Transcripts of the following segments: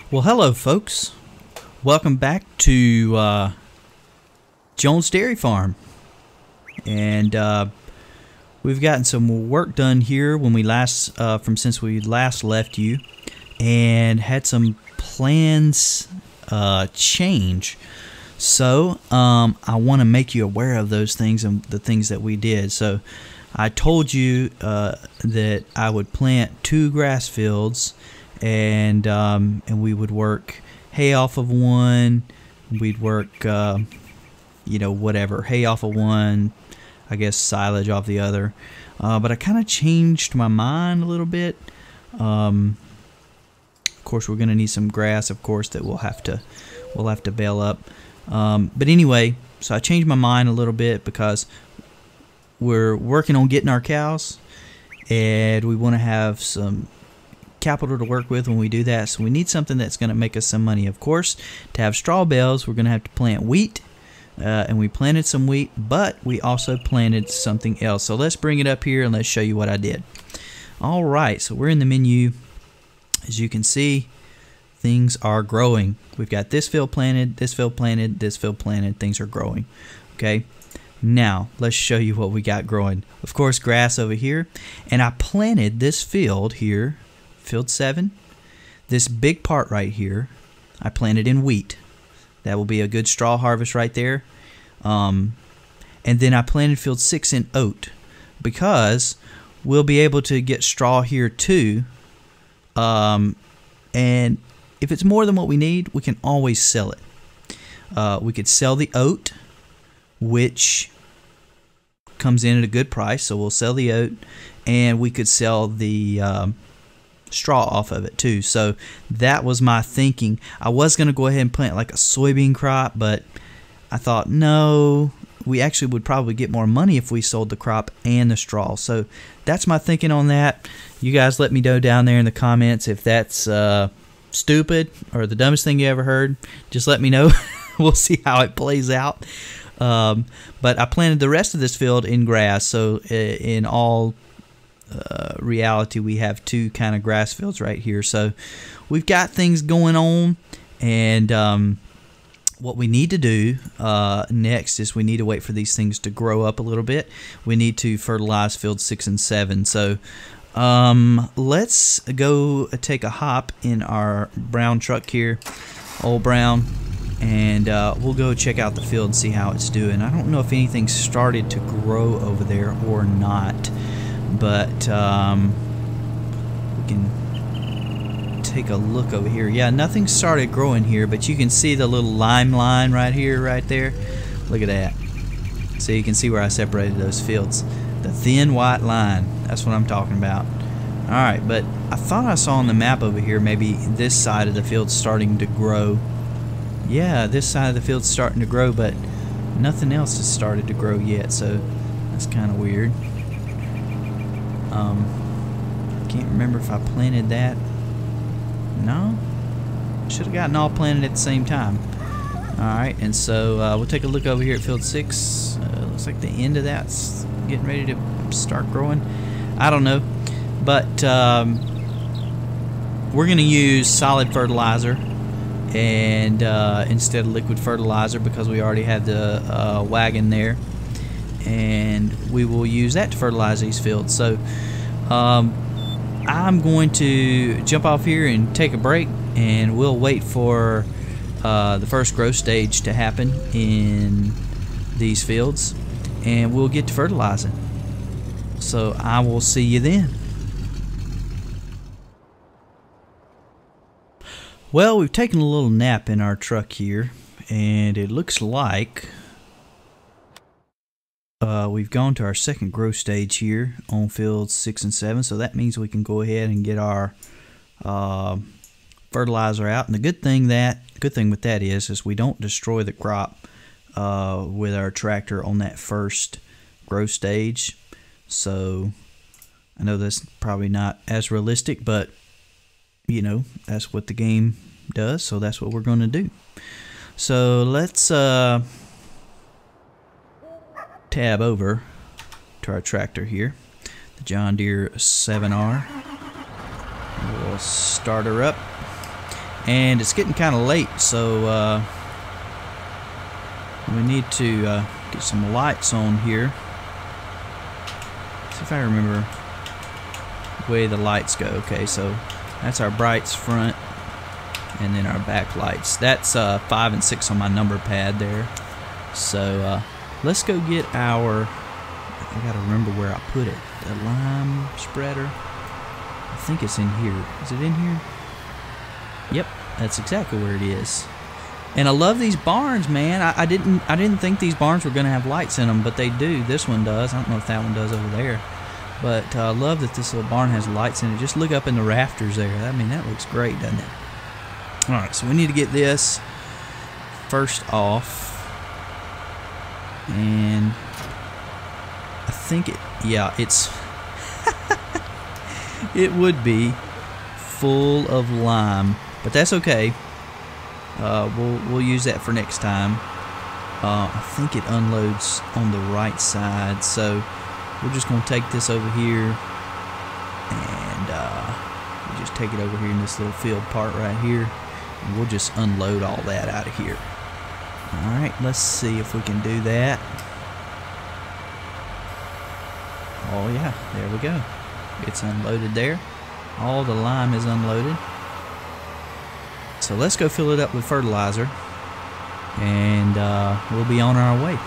Well, hello, folks. Welcome back to Jones Dairy Farm, and we've gotten some work done here when we since we last left you, and had some plans change. So I want to make you aware of those things and the things that we did. So I told you that I would plant 2 grass fields, and we would work hay off of one. We'd work whatever, hay off of one, I guess silage off the other. But I kind of changed my mind a little bit. Of course, we're going to need some grass, of course, that we'll have to bale up. But anyway, so I changed my mind a little bit because we're working on getting our cows, and we want to have some capital to work with when we do that. So we need something that's going to make us some money. Of course, to have straw bales, we're going to have to plant wheat, and we planted some wheat, but we also planted something else. So let's bring it up here and let's show you what I did. All right, so we're in the menu. As you can see, things are growing. We've got this field planted, this field planted, this field planted. Things are growing. Okay, now let's show you what we got growing. Of course, grass over here, and I planted this field here, field 7. This big part right here, I planted in wheat. That will be a good straw harvest right there. And then I planted field 6 in oat, because we'll be able to get straw here too. And if it's more than what we need, we can always sell it. We could sell the oat, which comes in at a good price, so we'll sell the oat, and we could sell the straw off of it too. So that was my thinking. I was going to go ahead and plant like a soybean crop, but I thought, no, we actually would probably get more money if we sold the crop and the straw. So that's my thinking on that. You guys let me know down there in the comments if that's stupid or the dumbest thing you ever heard. Just let me know. We'll see how it plays out. But I planted the rest of this field in grass. So in all reality, we have 2 kind of grass fields right here. So we've got things going on, and what we need to do next is we need to wait for these things to grow up a little bit. We need to fertilize fields 6 and 7. So let's go take a hop in our brown truck here, old brown, and we'll go check out the field and see how it's doing. I don't know if anything started to grow over there or not, but we can take a look over here. Yeah, nothing started growing here, but you can see the little lime line right here, right there. Look at that. So you can see where I separated those fields. The thin white line, that's what I'm talking about. Alright, but I thought I saw on the map over here maybe this side of the field's starting to grow. Yeah, this side of the field's starting to grow, but nothing else has started to grow yet, so that's kind of weird. Can't remember if I planted that. No? Should have gotten all planted at the same time. Alright, and so we'll take a look over here at field 6. Looks like the end of that's getting ready to start growing. I don't know. But we're going to use solid fertilizer and instead of liquid fertilizer, because we already have the wagon there. And we will use that to fertilize these fields. So I'm going to jump off here and take a break, and we'll wait for the first growth stage to happen in these fields, and we'll get to fertilizing. So I will see you then. Well, we've taken a little nap in our truck here, and it looks like we've gone to our second growth stage here on fields 6 and 7, so that means we can go ahead and get our fertilizer out. And the good thing with that is we don't destroy the crop with our tractor on that first growth stage. So I know that's probably not as realistic, but you know, that's what the game does, so that's what we're going to do. So let's tab over to our tractor here, the John Deere 7R. We'll start her up, and it's getting kind of late, so we need to get some lights on here. See if I remember the way the lights go. Okay, so that's our brights front, and then our back lights. That's 5 and 6 on my number pad there. So let's go get our, I gotta remember where I put it, the lime spreader. I think it's in here. Is it in here? Yep, that's exactly where it is. And I love these barns, man. I didn't think these barns were gonna have lights in them, but they do. This one does. I don't know if that one does over there, but I love that this little barn has lights in it. Just look up in the rafters there. I mean, that looks great, doesn't it? All right, so we need to get this first off, and I think it's it would be full of lime, but that's okay. We'll use that for next time. I think it unloads on the right side, so we're just gonna take this over here, and we just take it over here in this little field part right here, and we'll just unload all that out of here. All right, let's see if we can do that. Oh yeah, there we go. It's unloaded there. All the lime is unloaded. So let's go fill it up with fertilizer, and we'll be on our way.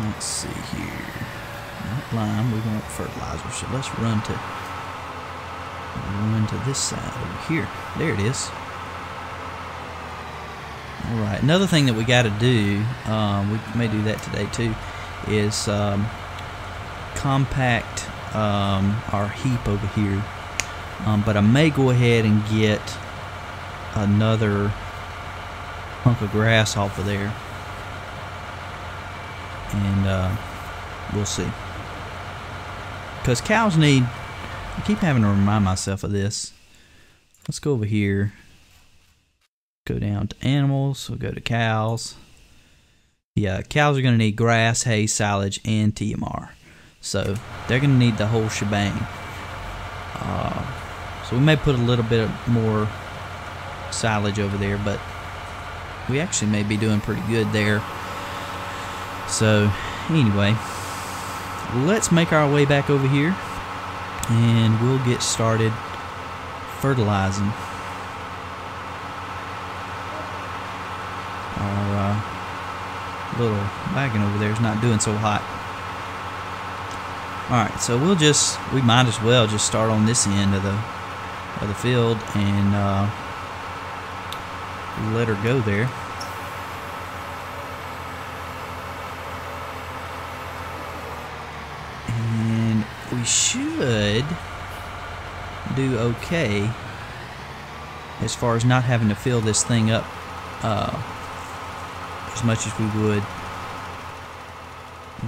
Let's see here. Not lime, we want fertilizer. So let's run to this side over here. There it is. Alright, another thing that we got to do, we may do that today too, is compact our heap over here. But I may go ahead and get another hunk of grass off of there, and we'll see. Because cows need, I keep having to remind myself of this. Let's go over here. Go down to animals. We'll go to cows. Yeah, cows are going to need grass, hay, silage, and TMR. So they're going to need the whole shebang. So we may put a little bit more silage over there, but we actually may be doing pretty good there. So anyway, let's make our way back over here, and we'll get started fertilizing. Our little wagon over there is not doing so hot. Alright, so we might as well just start on this end of the field and let her go there. And we should do okay as far as not having to fill this thing up as much as we would.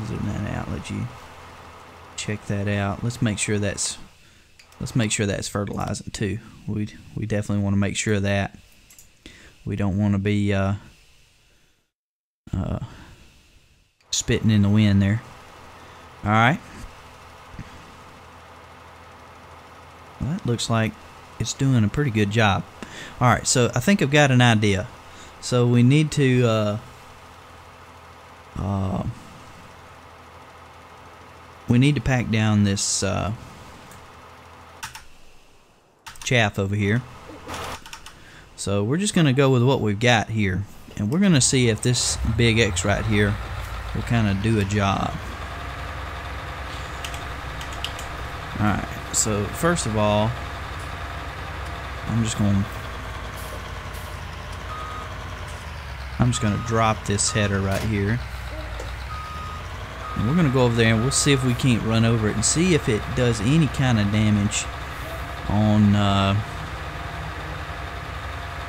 Zoom that out, let you check that out. Let's make sure that's fertilizing too. We definitely want to make sure of that. We don't want to be spitting in the wind there. All right. Well, that looks like it's doing a pretty good job. All right, so I think I've got an idea. So we need to pack down this chaff over here. So we're just going to go with what we've got here, and we're going to see if this big X right here will kind of do a job. Alright, so first of all, I'm just going to drop this header right here. And we're going to go over there and we'll see if we can't run over it and see if it does any kind of damage on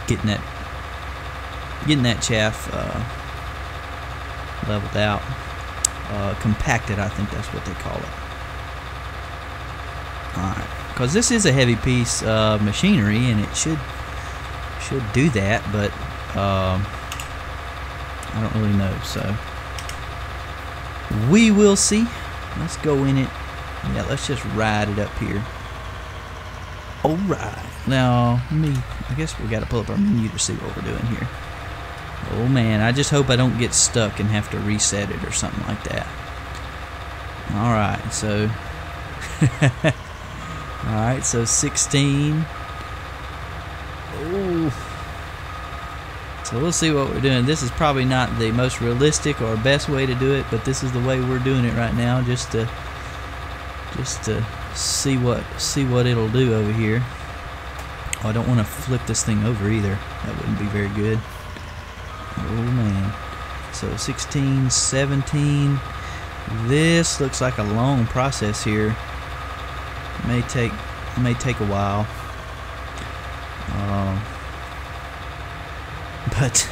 getting that chaff leveled out, compacted. I think that's what they call it. Alright, because this is a heavy piece of machinery and it should do that, but I don't really know, so we will see. Let's go in it. Yeah, let's just ride it up here. Alright, now I guess we gotta pull up our menu to see what we're doing here. Oh man, I just hope I don't get stuck and have to reset it or something like that. Alright, so alright, so 16. Oh, so we'll see what we're doing. This is probably not the most realistic or best way to do it, but this is the way we're doing it right now, just to see what it'll do over here. Oh, I don't want to flip this thing over either. That wouldn't be very good. Oh man. So 16, 17. This looks like a long process here. It may take a while. But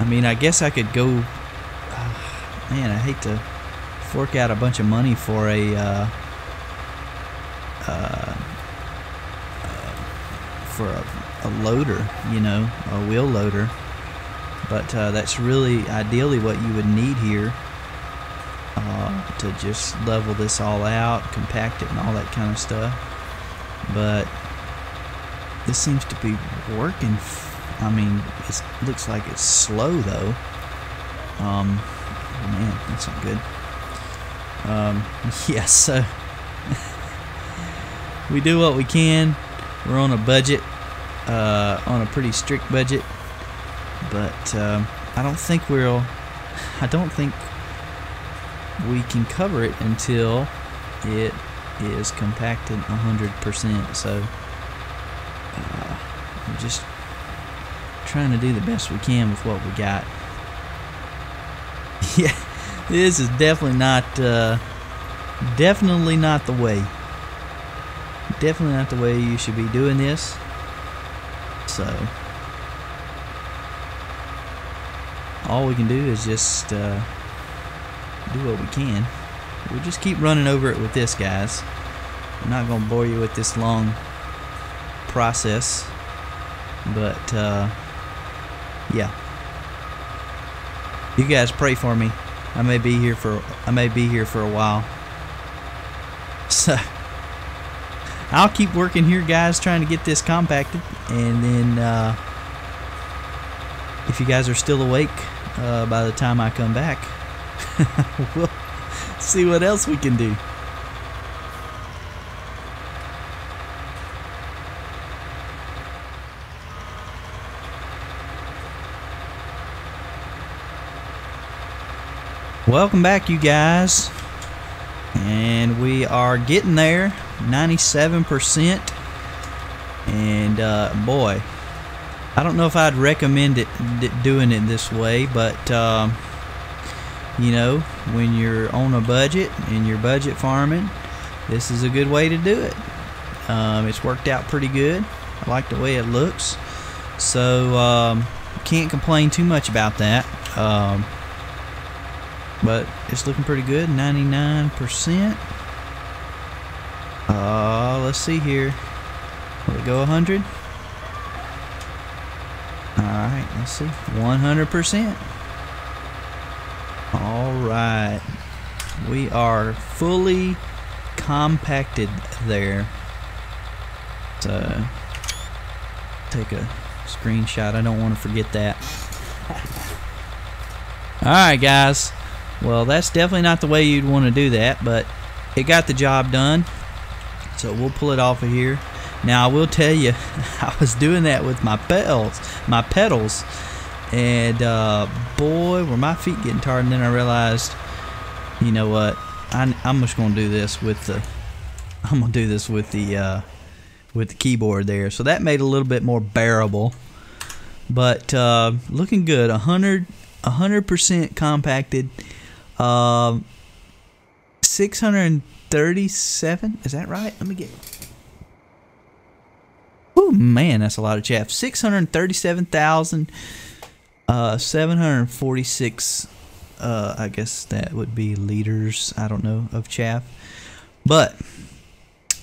I mean, I guess I could go. Man, I hate to fork out a bunch of money for a loader, you know, a wheel loader. But that's really ideally what you would need here to just level this all out, compact it, and all that kind of stuff. But this seems to be working. I mean, it looks like it's slow though. Oh man, that's not good. Yeah, so we do what we can. We're on a budget, on a pretty strict budget, but I don't think we can cover it until it is compacted 100%. So we're just trying to do the best we can with what we got. Yeah, this is definitely not the way. Definitely not the way you should be doing this. So all we can do is just do what we can. We'll just keep running over it with this, guys. I'm not gonna bore you with this long process, but yeah, you guys pray for me. I may be here for a while, so I'll keep working here, guys, trying to get this compacted, and then if you guys are still awake by the time I come back, we'll see what else we can do. Welcome back, you guys, and we are getting there, 97%, and boy, I don't know if I'd recommend doing it this way, but you know, when you're on a budget and you're budget farming, this is a good way to do it. It's worked out pretty good. I like the way it looks, so can't complain too much about that. But it's looking pretty good, 99%. Let's see here. Will it go 100? Alright, let's see. 100%. Alright. We are fully compacted there. So, take a screenshot. I don't want to forget that. Alright, guys. Well, that's definitely not the way you'd want to do that, but it got the job done. So we'll pull it off of here. Now I will tell you, I was doing that with my pedals, and boy, were my feet getting tired. And then I realized, you know what? I'm just gonna do this with the with the keyboard there. So that made it a little bit more bearable. But looking good. 100% compacted. 637, is that right? Let me get. Oh man, that's a lot of chaff. 637,746. I guess that would be liters. I don't know, of chaff. But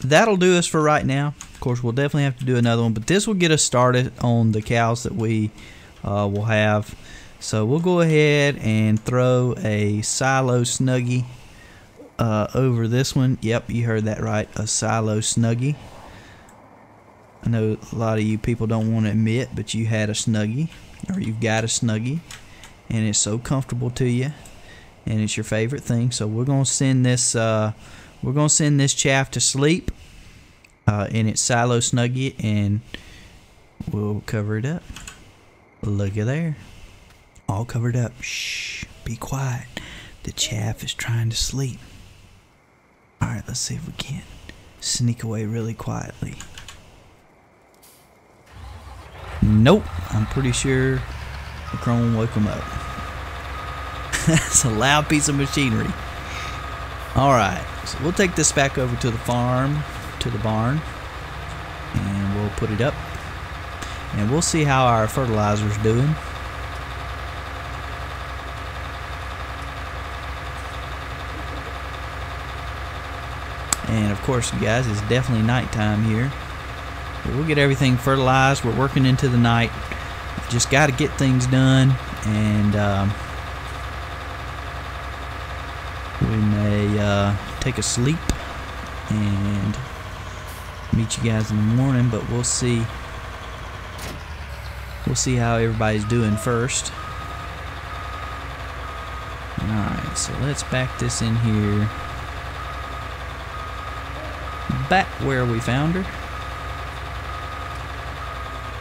that'll do us for right now. Of course, we'll definitely have to do another one, but this will get us started on the cows that we will have. So we'll go ahead and throw a silo Snuggie over this one. Yep, you heard that right, a silo Snuggie. I know a lot of you people don't want to admit, but you had a Snuggie, or you've got a Snuggie, and it's so comfortable to you, and it's your favorite thing. So we're gonna send this chaff to sleep in its silo Snuggie, and we'll cover it up. Look at there, all covered up. Shh, be quiet. The chaff is trying to sleep. All right, let's see if we can sneak away really quietly. Nope, I'm pretty sure the crone woke him up. That's a loud piece of machinery. Alright, so we'll take this back over to the farm, to the barn, and we'll put it up. And we'll see how our fertilizer's doing. And of course, you guys, it's definitely nighttime here. But we'll get everything fertilized. We're working into the night. Just got to get things done, and we may take a sleep and meet you guys in the morning. But we'll see. We'll see how everybody's doing first. All right, so let's back this in here, back where we found her.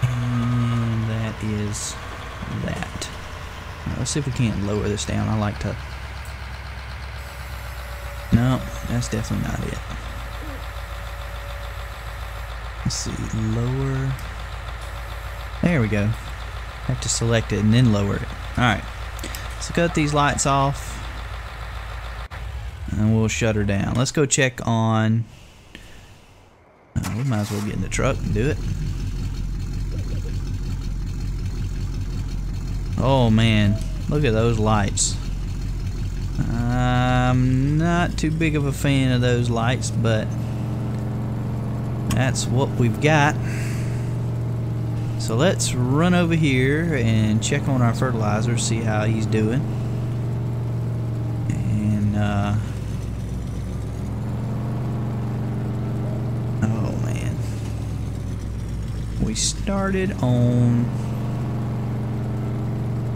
And that is that. All right, let's see if we can't lower this down. I like to... No, that's definitely not it. Let's see, lower. There we go. Have to select it and then lower it. Alright, so cut these lights off, and we'll shut her down. Let's go check on... we might as well get in the truck and do it. Oh man, look at those lights. I'm not too big of a fan of those lights, but that's what we've got. So let's run over here and check on our fertilizer, see how he's doing. And oh man, we started on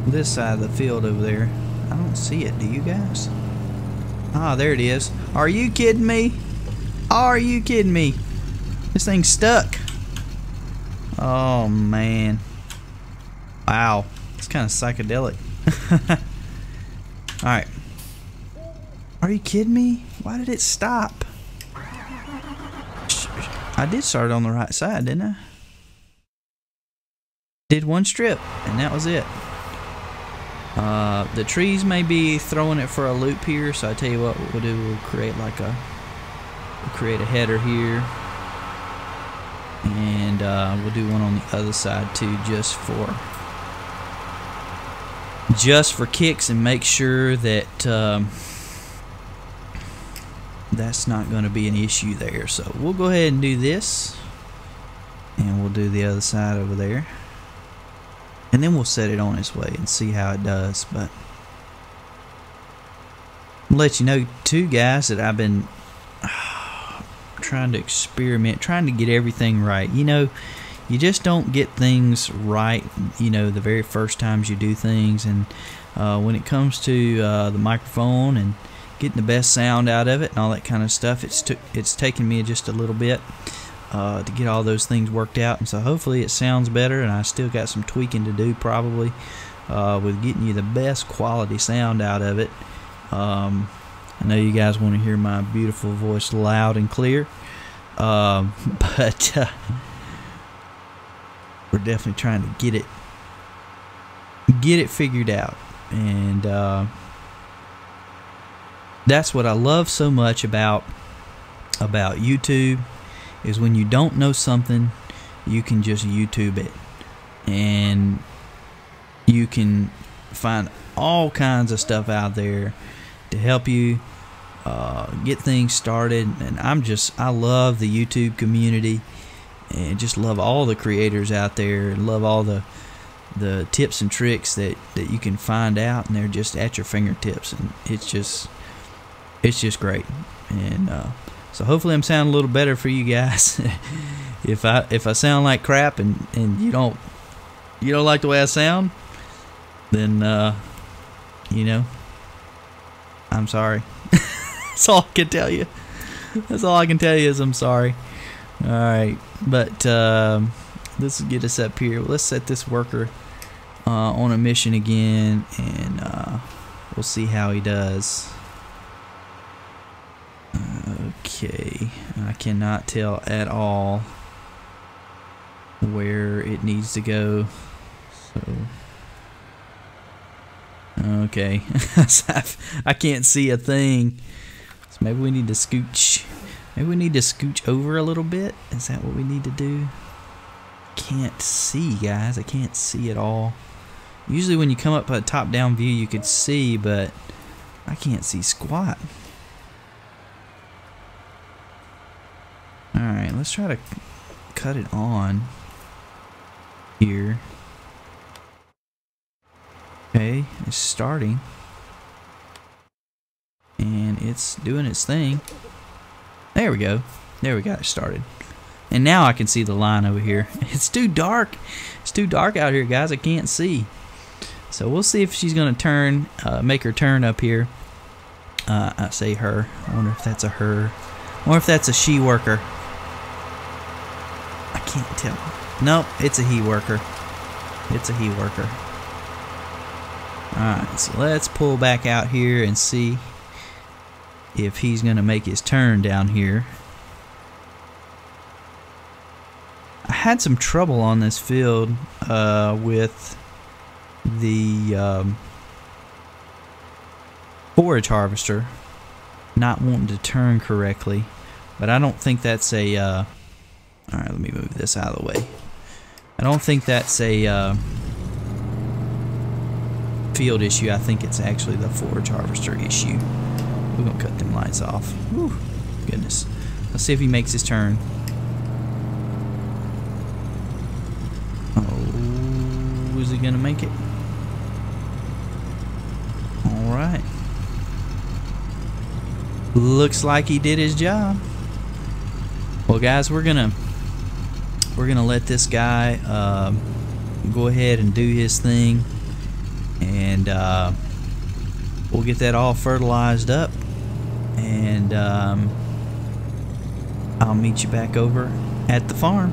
this side of the field over there. I don't see it. Do you guys? Ah, there it is. Are you kidding me? Are you kidding me? This thing's stuck. Oh man. Wow. It's kind of psychedelic. Alright. Are you kidding me? Why did it stop? I did start on the right side, didn't I? Did one strip, and that was it. The trees may be throwing it for a loop here, so I tell you what we'll do, we'll create like a header here, and we'll do one on the other side too, just for kicks, and make sure that that's not going to be an issue there. So we'll go ahead and do this, and we'll do the other side over there. And then we'll set it on its way and see how it does. But I'll let you know too, guys, that I've been trying to experiment, trying to get everything right. You know, you just don't get things right, you know, the very first times you do things. And when it comes to the microphone and getting the best sound out of it and all that kind of stuff, it's taken me just a little bit to get all those things worked out. And so hopefully it sounds better, and I still got some tweaking to do probably with getting you the best quality sound out of it. I know you guys want to hear my beautiful voice loud and clear, but we're definitely trying to get it figured out. And that's what I love so much about YouTube, is when you don't know something, you can just YouTube it, and you can find all kinds of stuff out there to help you get things started. And I love the YouTube community, and just love all the creators out there, and love all the tips and tricks that you can find out, and they're just at your fingertips, and it's just great. And so hopefully I'm sounding a little better for you guys. if I sound like crap and you don't like the way I sound, then you know, I'm sorry. That's all I can tell you. That's all I can tell you is I'm sorry. All right, but let's get us up here. Let's set this worker on a mission again, and we'll see how he does. Okay, I cannot tell at all where it needs to go. So, okay, I can't see a thing. So maybe we need to scooch. Maybe we need to scooch over a little bit. Is that what we need to do? Can't see, guys. I can't see at all. Usually when you come up a top-down view, you could see, but I can't see squat. Alright, let's try to cut it on here. Okay, it's starting. And it's doing its thing. There we go. There we got it started. And now I can see the line over here. It's too dark. It's too dark out here, guys. I can't see. So we'll see if she's going to turn, make her turn up here. I say her. I wonder if that's a her. I wonder if that's a she worker. I can't tell. Nope, it's a he worker. It's a he worker. Alright, so let's pull back out here and see if he's going to make his turn down here. I had some trouble on this field with the forage harvester not wanting to turn correctly, but I don't think that's a alright, let me move this out of the way. I don't think that's a field issue. I think it's actually the forage harvester issue. We're gonna cut them lights off. Whew, goodness. Let's see if he makes his turn. Oh, is he gonna make it? Alright. Looks like he did his job. Well, guys, we're gonna let this guy go ahead and do his thing, and we'll get that all fertilized up, and I'll meet you back over at the farm.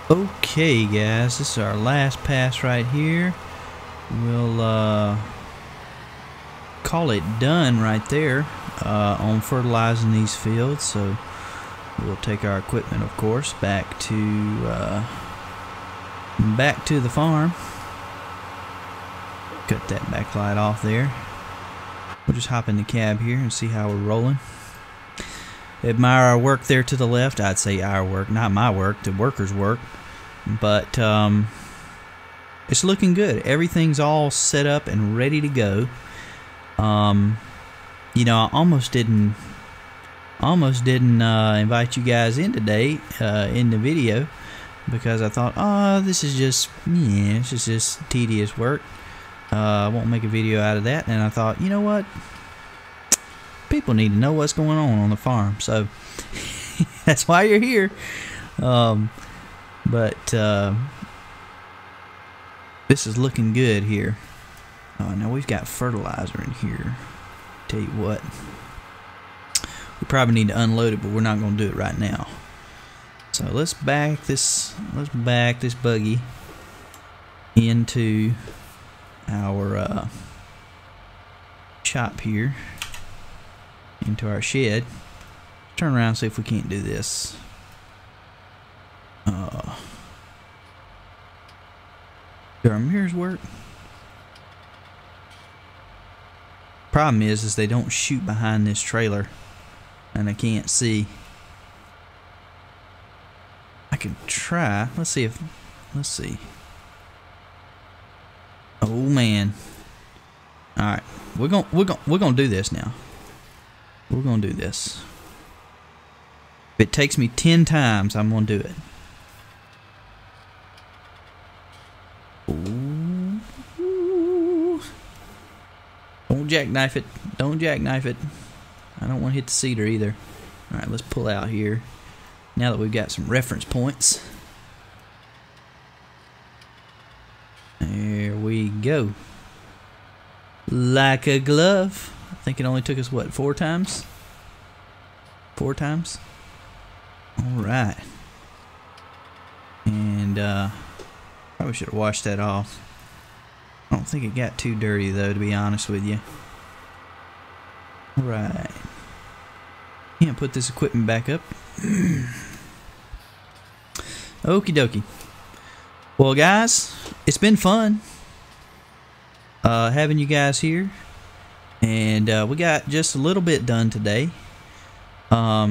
Okay, guys, this is our last pass right here. We'll call it done right there on fertilizing these fields. So we'll take our equipment, of course, back to the farm. Cut that backlight off there. We'll just hop in the cab here and see how we're rolling. Admire our work there to the left. I'd say our work, not my work, the workers' work. But it's looking good. Everything's all set up and ready to go. You know, I almost didn't invite you guys in today in the video, because I thought, oh, this is just tedious work. I won't make a video out of that. And I thought, you know what? People need to know what's going on the farm. So that's why you're here. But this is looking good here. Now we've got fertilizer in here. Tell you what, we probably need to unload it, but we're not going to do it right now. So let's back this buggy into our shop here, into our shed. Turn around and see if we can't do this. Do our mirrors work? Problem is they don't shoot behind this trailer, and I can't see. I can try. Let's see. Oh man! All right, we're gonna do this now. We're gonna do this. If it takes me 10 times, I'm gonna do it. Ooh. Don't jackknife it. Don't jackknife it. I don't want to hit the cedar either. Alright, let's pull out here. Now that we've got some reference points. There we go. Like a glove. I think it only took us, what, 4 times? 4 times? Alright. And, probably should have washed that off. I don't think it got too dirty, though, to be honest with you. Alright. Can't put this equipment back up. Okie dokie. Well, guys, it's been fun having you guys here. And we got just a little bit done today. As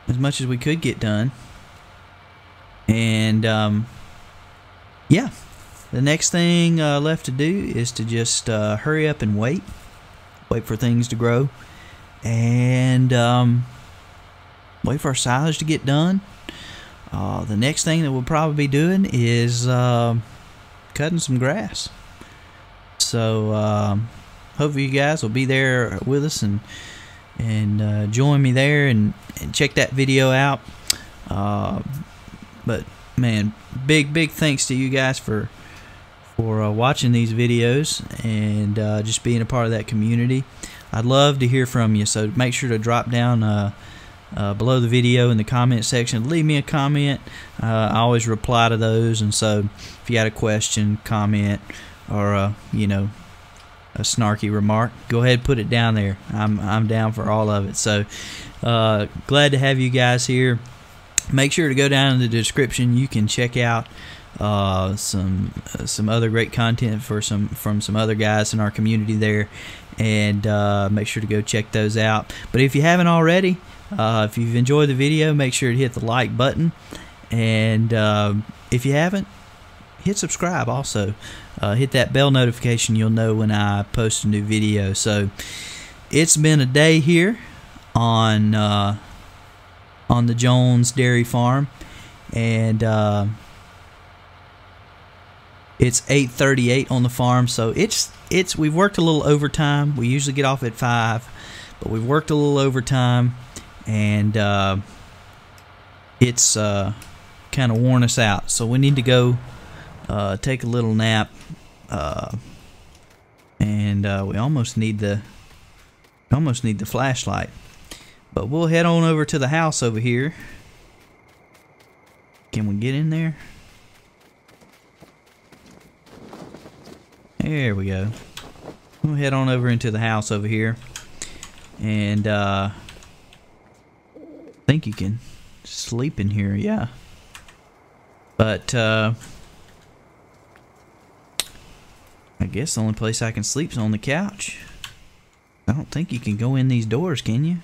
much as we could get done. And, yeah. The next thing left to do is to just hurry up and wait. Wait for things to grow. And wait for our silage to get done. The next thing that we'll probably be doing is cutting some grass. So hopefully you guys will be there with us and join me there and check that video out. But man, big thanks to you guys for watching these videos and just being a part of that community. I'd love to hear from you, so make sure to drop down below the video in the comment section. Leave me a comment. I always reply to those, and so if you got a question, comment, or you know, a snarky remark, go ahead and put it down there. I'm down for all of it. So glad to have you guys here. Make sure to go down in the description. You can check out some other great content from some other guys in our community there, and make sure to go check those out. But if you haven't already, if you've enjoyed the video, make sure to hit the like button, and if you haven't, hit subscribe also. Hit that bell notification. You'll know when I post a new video. So it's been a day here on the Jones Dairy Farm, and it's 8:38 on the farm, so we've worked a little overtime. We usually get off at 5, but we've worked a little overtime, and it's kind of worn us out. So we need to go take a little nap, and we almost need the flashlight. But we'll head on over to the house over here. Can we get in there? There we go. We'll head on over into the house over here. And I think you can sleep in here, yeah. But I guess the only place I can sleep is on the couch. I don't think you can go in these doors, can you?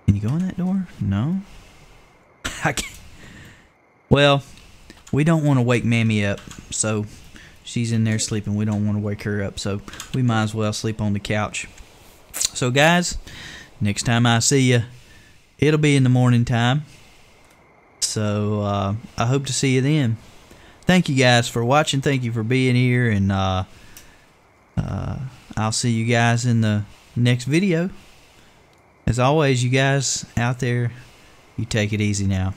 Can you go in that door? No. I can't. Well, we don't want to wake Mammy up, so she's in there sleeping. We don't want to wake her up, so we might as well sleep on the couch. So guys, next time I see you, it'll be in the morning time. So I hope to see you then. Thank you guys for watching. Thank you for being here, and I'll see you guys in the next video. As always, you guys out there, you take it easy now.